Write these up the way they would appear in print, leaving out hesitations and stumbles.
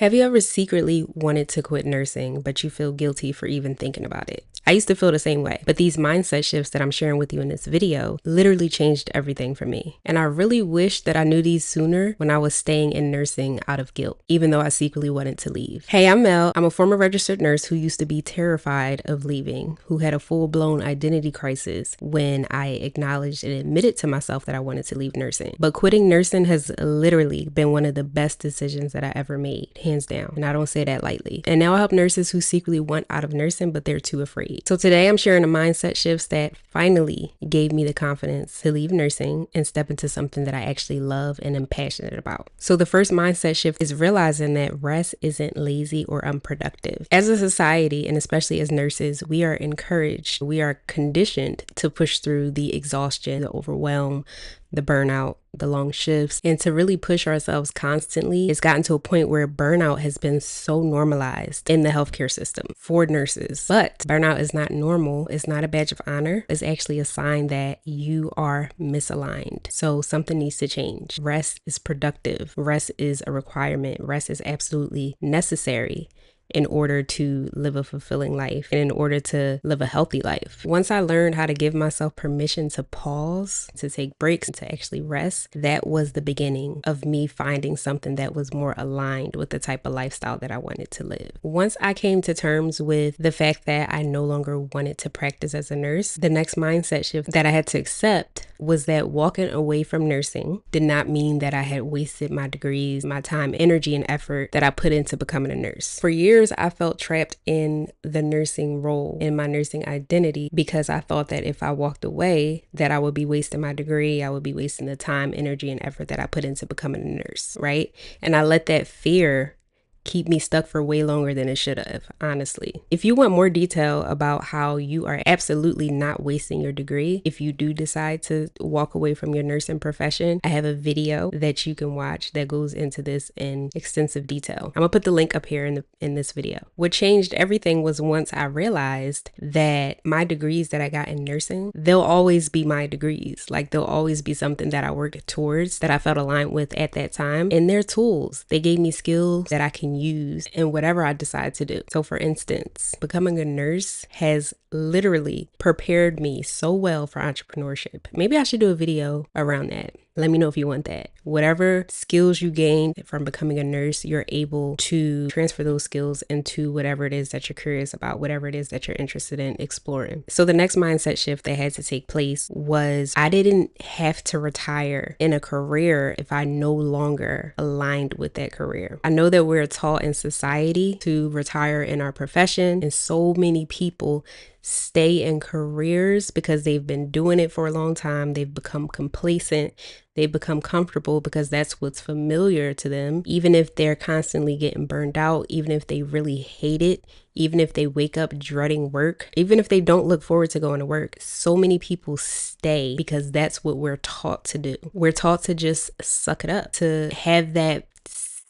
Have you ever secretly wanted to quit nursing, but you feel guilty for even thinking about it? I used to feel the same way, but these mindset shifts that I'm sharing with you in this video literally changed everything for me. And I really wish that I knew these sooner when I was staying in nursing out of guilt, even though I secretly wanted to leave. Hey, I'm Mel. I'm a former registered nurse who used to be terrified of leaving, who had a full-blown identity crisis when I acknowledged and admitted to myself that I wanted to leave nursing. But quitting nursing has literally been one of the best decisions that I ever made, hands down. And I don't say that lightly. And now I help nurses who secretly want out of nursing, but they're too afraid. So today I'm sharing the mindset shifts that finally gave me the confidence to leave nursing and step into something that I actually love and am passionate about. So the first mindset shift is realizing that rest isn't lazy or unproductive. As a society, and especially as nurses, we are encouraged, we are conditioned to push through the exhaustion, the overwhelm, the burnout, the long shifts, and to really push ourselves constantly. It's gotten to a point where burnout has been so normalized in the healthcare system for nurses. But burnout is not normal. It's not a badge of honor. It's actually a sign that you are misaligned. So something needs to change. Rest is productive. Rest is a requirement. Rest is absolutely necessary in order to live a fulfilling life and in order to live a healthy life. Once I learned how to give myself permission to pause, to take breaks, to actually rest, that was the beginning of me finding something that was more aligned with the type of lifestyle that I wanted to live. Once I came to terms with the fact that I no longer wanted to practice as a nurse, the next mindset shift that I had to accept was that walking away from nursing did not mean that I had wasted my degrees, my time, energy, and effort that I put into becoming a nurse. For years, I felt trapped in the nursing role, in my nursing identity, because I thought that if I walked away, that I would be wasting my degree, I would be wasting the time, energy, and effort that I put into becoming a nurse, right? And I let that fear keep me stuck for way longer than it should have, honestly. If you want more detail about how you are absolutely not wasting your degree, if you do decide to walk away from your nursing profession, I have a video that you can watch that goes into this in extensive detail. I'm gonna put the link up here in this video. What changed everything was once I realized that my degrees that I got in nursing, they'll always be my degrees. Like they'll always be something that I worked towards, that I felt aligned with at that time. And they're tools. They gave me skills that I can use in whatever I decide to do. So for instance, becoming a nurse has literally prepared me so well for entrepreneurship. Maybe I should do a video around that. Let me know if you want that. Whatever skills you gain from becoming a nurse, you're able to transfer those skills into whatever it is that you're curious about, whatever it is that you're interested in exploring. So the next mindset shift that had to take place was I didn't have to retire in a career if I no longer aligned with that career. I know that we're taught in society to retire in our profession, and so many people stay in careers because they've been doing it for a long time. They've become complacent. They've become comfortable because that's what's familiar to them. Even if they're constantly getting burned out, even if they really hate it, even if they wake up dreading work, even if they don't look forward to going to work, so many people stay because that's what we're taught to do. We're taught to just suck it up, to have that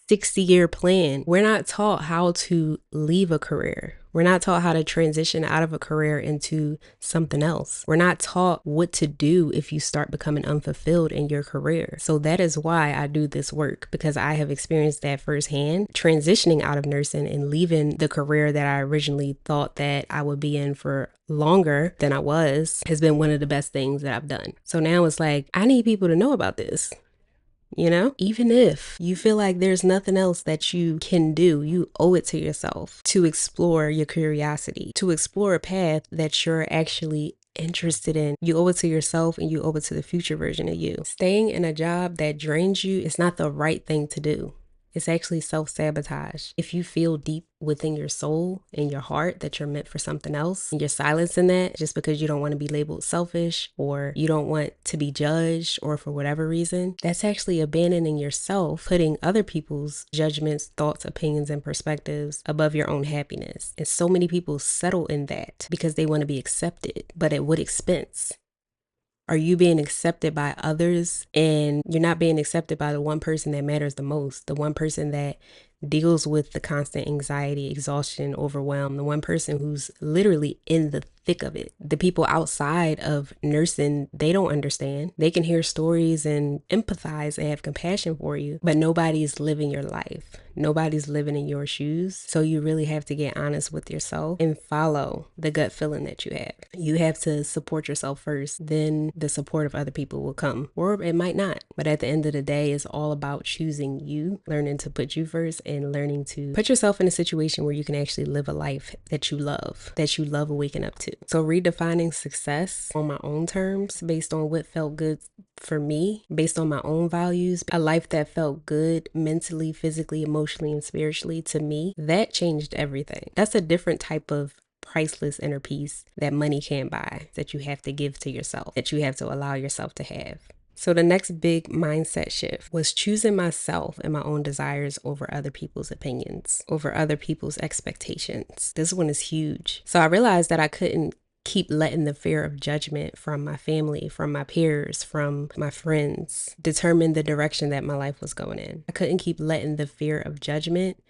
60-year plan. We're not taught how to leave a career. We're not taught how to transition out of a career into something else. We're not taught what to do if you start becoming unfulfilled in your career. So that is why I do this work, because I have experienced that firsthand. Transitioning out of nursing and leaving the career that I originally thought that I would be in for longer than I was has been one of the best things that I've done. So now it's like, I need people to know about this. You know, even if you feel like there's nothing else that you can do, you owe it to yourself to explore your curiosity, to explore a path that you're actually interested in. You owe it to yourself and you owe it to the future version of you. Staying in a job that drains you is not the right thing to do. It's actually self-sabotage. If you feel deep within your soul and your heart that you're meant for something else, and you're silencing that just because you don't want to be labeled selfish or you don't want to be judged or for whatever reason, that's actually abandoning yourself, putting other people's judgments, thoughts, opinions, and perspectives above your own happiness. And so many people settle in that because they want to be accepted, but at what expense? Are you being accepted by others and you're not being accepted by the one person that matters the most, the one person that deals with the constant anxiety, exhaustion, overwhelm, the one person who's literally in the thick of it. The people outside of nursing, they don't understand. They can hear stories and empathize and have compassion for you, but nobody's living your life. Nobody's living in your shoes. So you really have to get honest with yourself and follow the gut feeling that you have. You have to support yourself first, then the support of other people will come, or it might not. But at the end of the day, it's all about choosing you, learning to put you first, and learning to put yourself in a situation where you can actually live a life that you love waking up to. So redefining success on my own terms, based on what felt good for me, based on my own values, a life that felt good mentally, physically, emotionally, and spiritually to me, that changed everything. That's a different type of priceless inner peace that money can't buy, that you have to give to yourself, that you have to allow yourself to have. So the next big mindset shift was choosing myself and my own desires over other people's opinions, over other people's expectations. This one is huge. So I realized that I couldn't keep letting the fear of judgment from my family, from my peers, from my friends determine the direction that my life was going in. I couldn't keep letting the fear of judgment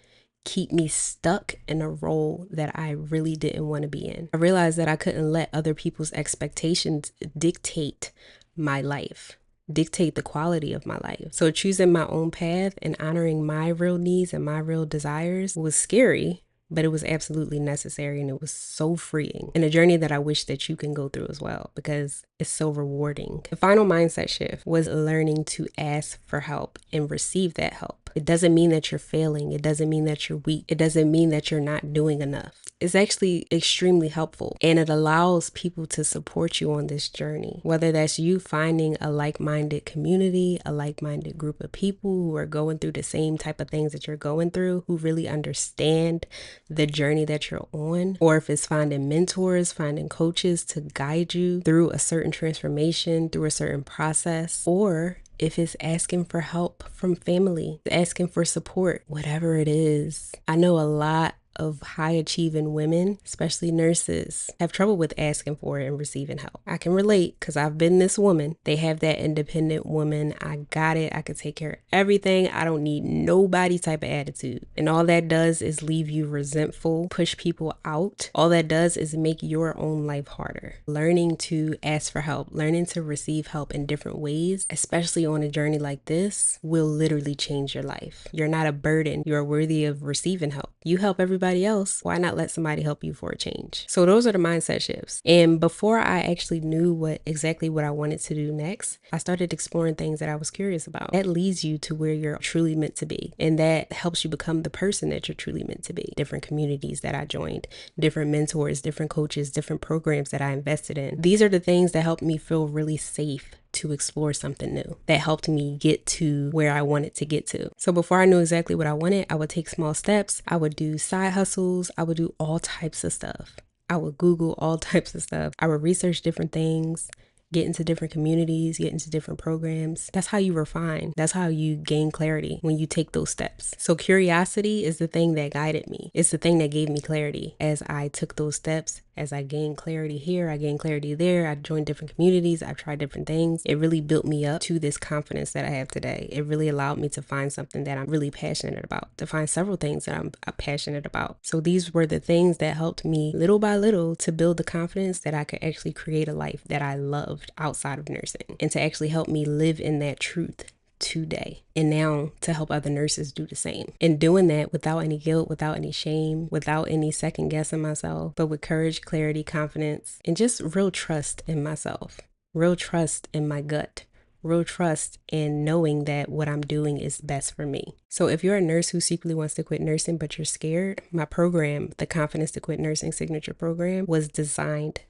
keep me stuck in a role that I really didn't want to be in. I realized that I couldn't let other people's expectations dictate my life, dictate the quality of my life. So choosing my own path and honoring my real needs and my real desires was scary, but it was absolutely necessary, and it was so freeing, and a journey that I wish that you can go through as well, because it's so rewarding. The final mindset shift was learning to ask for help and receive that help. It doesn't mean that you're failing. It doesn't mean that you're weak. It doesn't mean that you're not doing enough. It's actually extremely helpful, and it allows people to support you on this journey, whether that's you finding a like-minded community, a like-minded group of people who are going through the same type of things that you're going through, who really understand the journey that you're on, or if it's finding mentors, finding coaches to guide you through a certain transformation, through a certain process, or if it's asking for help from family, asking for support, whatever it is. I know a lot of high achieving women, especially nurses, have trouble with asking for it and receiving help. I can relate because I've been this woman. They have that independent woman. I got it. I can take care of everything. I don't need nobody type of attitude. And all that does is leave you resentful, push people out. All that does is make your own life harder. Learning to ask for help, learning to receive help in different ways, especially on a journey like this, will literally change your life. You're not a burden. You're worthy of receiving help. You help everybody else, why not let somebody help you for a change? So those are the mindset shifts. And before I actually knew exactly what I wanted to do next, I started exploring things that I was curious about. That leads you to where you're truly meant to be. And that helps you become the person that you're truly meant to be. Different communities that I joined, different mentors, different coaches, different programs that I invested in. These are the things that helped me feel really safe to explore something new, that helped me get to where I wanted to get to. So before I knew exactly what I wanted, I would take small steps. I would do side hustles. I would do all types of stuff. I would Google all types of stuff. I would research different things, get into different communities, get into different programs. That's how you refine. That's how you gain clarity, when you take those steps. So curiosity is the thing that guided me. It's the thing that gave me clarity as I took those steps. As I gained clarity here, I gained clarity there. I joined different communities. I've tried different things. It really built me up to this confidence that I have today. It really allowed me to find something that I'm really passionate about, to find several things that I'm passionate about. So these were the things that helped me little by little to build the confidence that I could actually create a life that I loved outside of nursing, and to actually help me live in that truth today, and now to help other nurses do the same, and doing that without any guilt, without any shame, without any second guessing myself, but with courage, clarity, confidence, and just real trust in myself, real trust in my gut, real trust in knowing that what I'm doing is best for me. So if you're a nurse who secretly wants to quit nursing but you're scared, my program, the Confidence to Quit Nursing Signature Program, was designed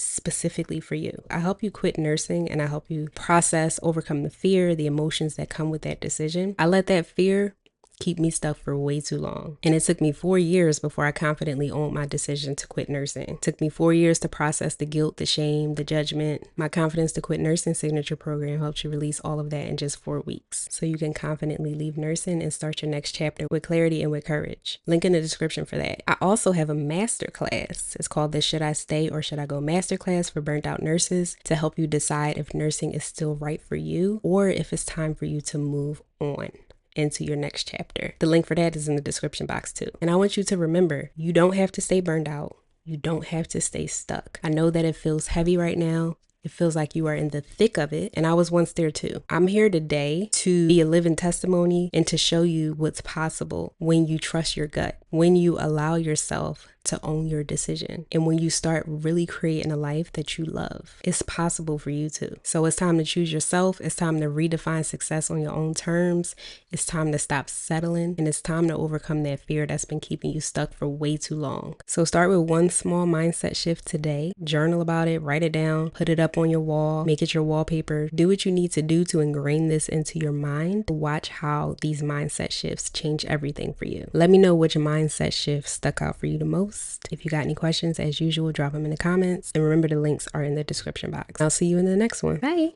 specifically for you. I help you quit nursing, and I help you process, overcome the fear, the emotions that come with that decision. I let that fear keep me stuck for way too long. And it took me 4 years before I confidently owned my decision to quit nursing. It took me 4 years to process the guilt, the shame, the judgment. My Confidence to Quit Nursing Signature Program helps you release all of that in just 4 weeks, so you can confidently leave nursing and start your next chapter with clarity and with courage. Link in the description for that. I also have a masterclass. It's called the Should I Stay or Should I Go Masterclass for burnt out nurses, to help you decide if nursing is still right for you, or if it's time for you to move on into your next chapter. The link for that is in the description box too. And I want you to remember, you don't have to stay burned out. You don't have to stay stuck. I know that it feels heavy right now. It feels like you are in the thick of it, and I was once there too. I'm here today to be a living testimony and to show you what's possible when you trust your gut, when you allow yourself to own your decision, and when you start really creating a life that you love. It's possible for you too. So it's time to choose yourself. It's time to redefine success on your own terms. It's time to stop settling, and it's time to overcome that fear that's been keeping you stuck for way too long. So start with one small mindset shift today. Journal about it, write it down, put it up on your wall, make it your wallpaper. Do what you need to do to ingrain this into your mind. Watch how these mindset shifts change everything for you. Let me know which mindset shift stuck out for you the most. If you got any questions, as usual, drop them in the comments. And remember, the links are in the description box. I'll see you in the next one. Bye.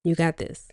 You got this.